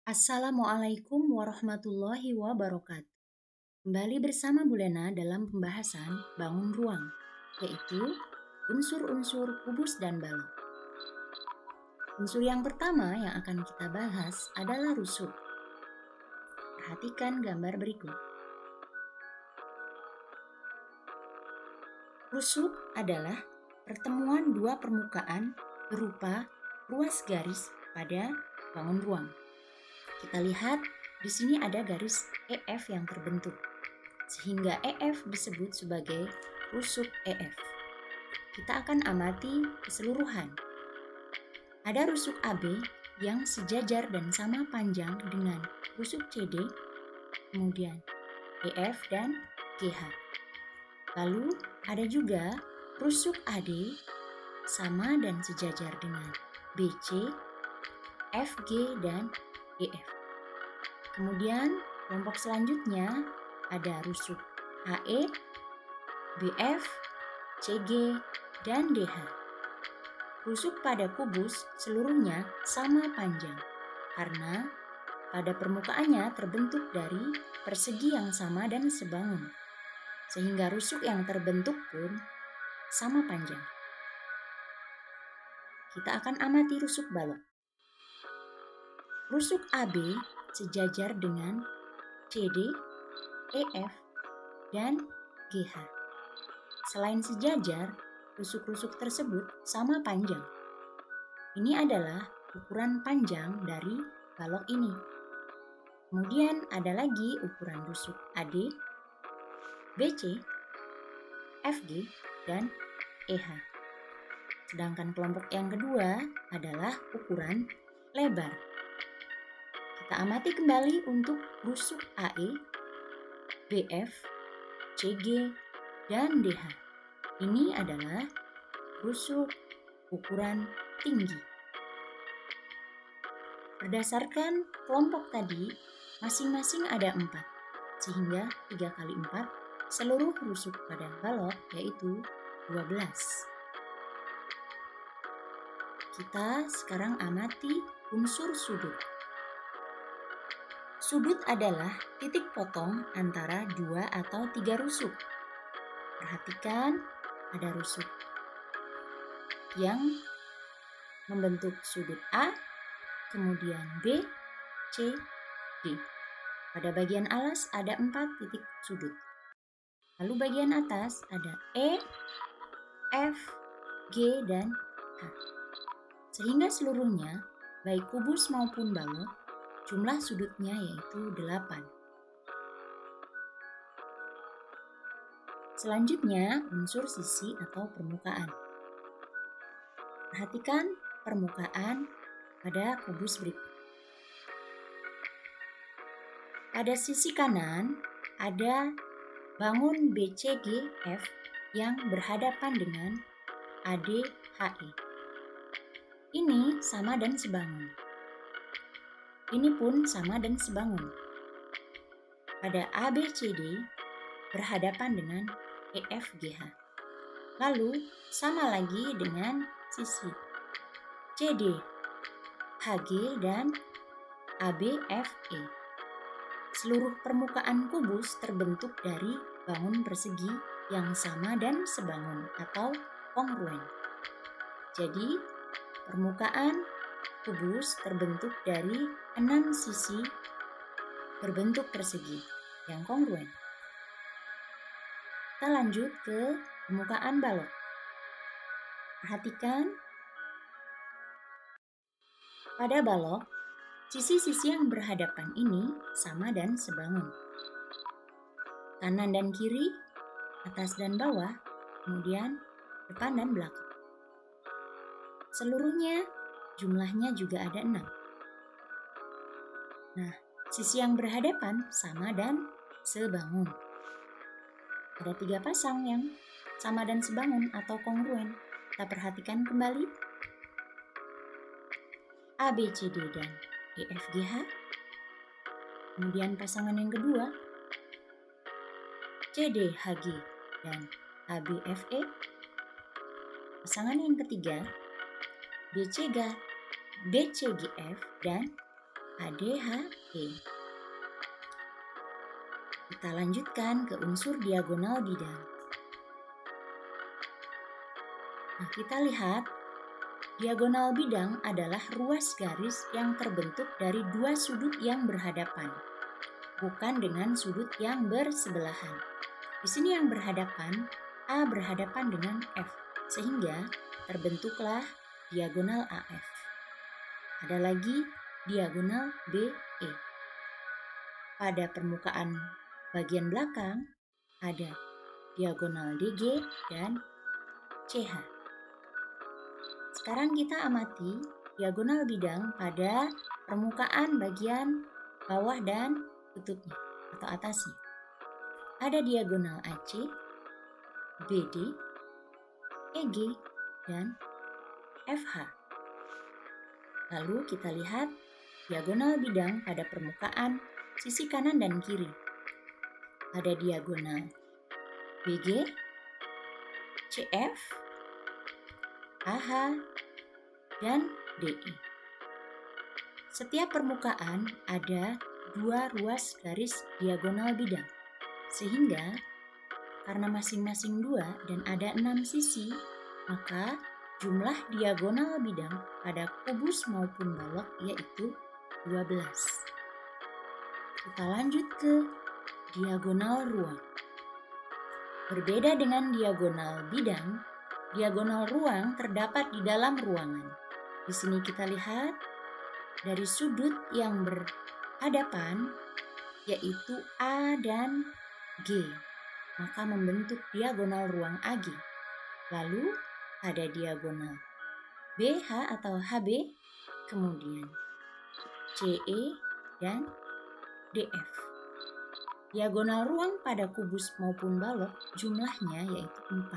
Assalamualaikum warahmatullahi wabarakatuh. Kembali bersama Bu Lena dalam pembahasan bangun ruang, yaitu unsur-unsur kubus dan balok. Unsur yang pertama yang akan kita bahas adalah rusuk. Perhatikan gambar berikut. Rusuk adalah pertemuan dua permukaan berupa ruas garis pada bangun ruang. Kita lihat di sini ada garis EF yang terbentuk, sehingga EF disebut sebagai rusuk EF. Kita akan amati keseluruhan. Ada rusuk AB yang sejajar dan sama panjang dengan rusuk CD, kemudian EF dan GH. Lalu ada juga rusuk AD sama dan sejajar dengan BC, FG, dan EF. Kemudian kelompok selanjutnya ada rusuk AE, BF, CG, dan DH. Rusuk pada kubus seluruhnya sama panjang karena pada permukaannya terbentuk dari persegi yang sama dan sebangun, sehingga rusuk yang terbentuk pun sama panjang. Kita akan amati rusuk balok. Rusuk AB sejajar dengan CD, EF, dan GH. Selain sejajar, rusuk-rusuk tersebut sama panjang. Ini adalah ukuran panjang dari balok ini. Kemudian ada lagi ukuran rusuk AD, BC, FG, dan EH. Sedangkan kelompok yang kedua adalah ukuran lebar. Kita amati kembali untuk rusuk AE, BF, CG, dan DH. Ini adalah rusuk ukuran tinggi. Berdasarkan kelompok tadi, masing-masing ada 4, sehingga 3 kali 4 seluruh rusuk pada balok yaitu 12. Kita sekarang amati unsur sudut. Sudut adalah titik potong antara 2 atau 3 rusuk. Perhatikan, ada rusuk yang membentuk sudut A, kemudian B, C, D. Pada bagian alas ada 4 titik sudut. Lalu bagian atas ada E, F, G, dan H. Sehingga seluruhnya, baik kubus maupun balok, jumlah sudutnya yaitu 8. Selanjutnya, unsur sisi atau permukaan. Perhatikan permukaan pada kubus berikut. Pada sisi kanan, ada bangun BCGF yang berhadapan dengan ADHE. Ini sama dan sebangun. Ini pun sama dan sebangun. Pada ABCD berhadapan dengan EFGH. Lalu sama lagi dengan sisi CD, HG, dan ABFE. Seluruh permukaan kubus terbentuk dari bangun persegi yang sama dan sebangun atau kongruen. Jadi, permukaan kubus terbentuk dari 6 sisi berbentuk persegi yang kongruen. Kita lanjut ke permukaan balok. Perhatikan, pada balok, sisi-sisi yang berhadapan ini sama dan sebangun. Kanan dan kiri, atas dan bawah, kemudian depan dan belakang. Seluruhnya jumlahnya juga ada 6. Nah, sisi yang berhadapan sama dan sebangun. Ada 3 pasang yang sama dan sebangun atau kongruen. Kita perhatikan kembali. ABCD dan EFGH. Kemudian pasangan yang kedua, CDHG dan ABFE. Pasangan yang ketiga, BCGF dan ADHE. Kita lanjutkan ke unsur diagonal bidang. Nah, kita lihat diagonal bidang adalah ruas garis yang terbentuk dari dua sudut yang berhadapan, bukan dengan sudut yang bersebelahan. Di sini yang berhadapan, A berhadapan dengan F, sehingga terbentuklah diagonal AF. Ada lagi diagonal BE. Pada permukaan bagian belakang ada diagonal DG dan CH. Sekarang kita amati diagonal bidang pada permukaan bagian bawah dan tutupnya atau atasnya. Ada diagonal AC, BD, EG, dan FH. Lalu kita lihat diagonal bidang pada permukaan sisi kanan dan kiri. Ada diagonal BG, CF, AH, dan DE. Setiap permukaan ada dua ruas garis diagonal bidang, sehingga karena masing-masing 2 dan ada 6 sisi, maka jumlah diagonal bidang pada kubus maupun balok yaitu 12. Kita lanjut ke diagonal ruang. Berbeda dengan diagonal bidang, diagonal ruang terdapat di dalam ruangan. Di sini kita lihat dari sudut yang berhadapan yaitu A dan G, maka membentuk diagonal ruang AG. Lalu ada diagonal BH atau HB, kemudian CE dan DF. Diagonal ruang pada kubus maupun balok jumlahnya yaitu 4.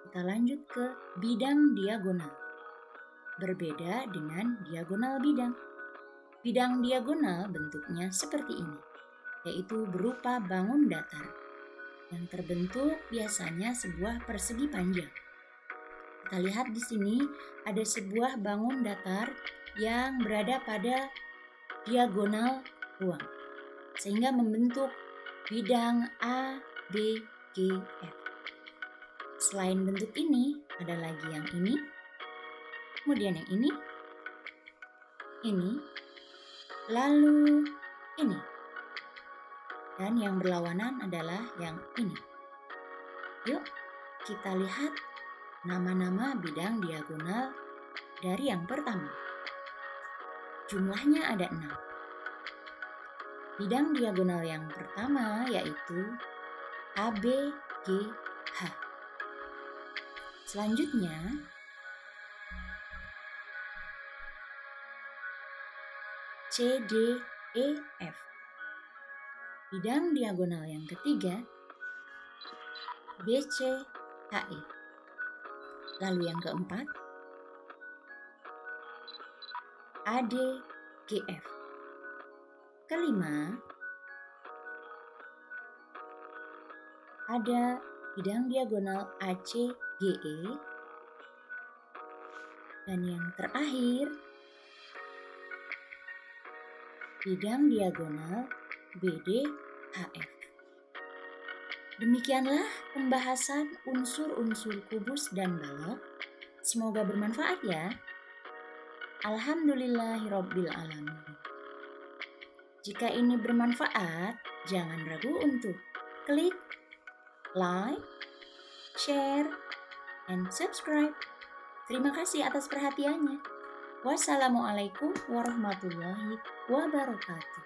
Kita lanjut ke bidang diagonal. Berbeda dengan diagonal bidang. Bidang diagonal bentuknya seperti ini, yaitu berupa bangun datar yang terbentuk biasanya sebuah persegi panjang. Kita lihat di sini ada sebuah bangun datar yang berada pada diagonal ruang, sehingga membentuk bidang A, B, G, F. Selain bentuk ini, ada lagi yang ini, kemudian yang ini, lalu ini. Dan yang berlawanan adalah yang ini. Yuk, kita lihat nama-nama bidang diagonal dari yang pertama. Jumlahnya ada 6. Bidang diagonal yang pertama yaitu ABGH. Selanjutnya, CDEF. Bidang diagonal yang ketiga, BCHE. Lalu yang keempat, ADGF. Kelima, ada bidang diagonal ACGE. Dan yang terakhir, bidang diagonal BDHF. Demikianlah pembahasan unsur-unsur kubus dan balok. Semoga bermanfaat ya. Alhamdulillahirobbilalamin. Jika ini bermanfaat, jangan ragu untuk klik like, share, and subscribe. Terima kasih atas perhatiannya. Wassalamualaikum warahmatullahi wabarakatuh.